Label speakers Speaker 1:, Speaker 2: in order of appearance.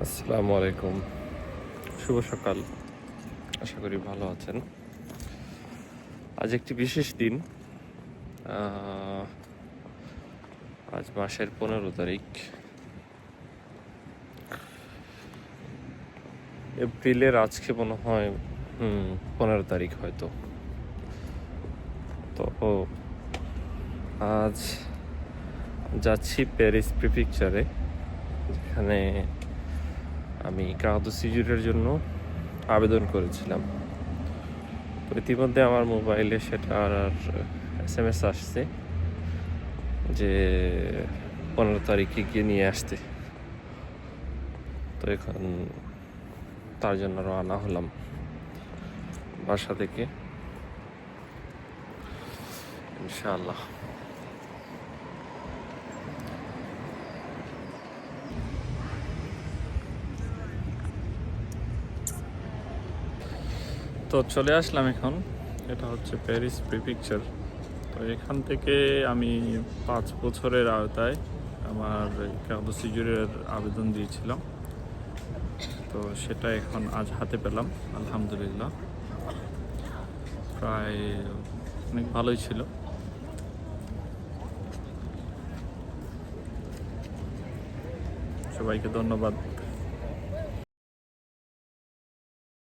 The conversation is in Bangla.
Speaker 1: আসসালামু আলাইকুম, শুভ সকাল। আশা করি ভালো আছেন। আজ একটি বিশেষ দিন। আজ মাসের 15 তারিখ, এপ্রিলের। আজকে মনে হয় 15 তারিখ হয়তো। তো আজ যাচ্ছি প্যারিস প্রিফেকচারে, যেখানে আমি কাগজ সিজুরের জন্য আবেদন করেছিলাম। তো ইতিমধ্যে আমার মোবাইলে সেটার SMS আসছে যে 15 তারিখে গিয়ে নিয়ে আসতে। তো এখন তার জন্য রওনা হলাম বাসা থেকে, ইনশাআল্লাহ। তো চলে আসলাম এখন। এটা হচ্ছে প্যারিস প্রিফেকচার। তো এখান থেকে আমি 5 বছরের আওতায় আমার কাগজ সিজুরের আবেদন দিয়েছিলাম। তো সেটা এখন আজ হাতে পেলাম, আলহামদুলিল্লাহ। প্রায় অনেক ভালোই ছিল। সবাইকে ধন্যবাদ।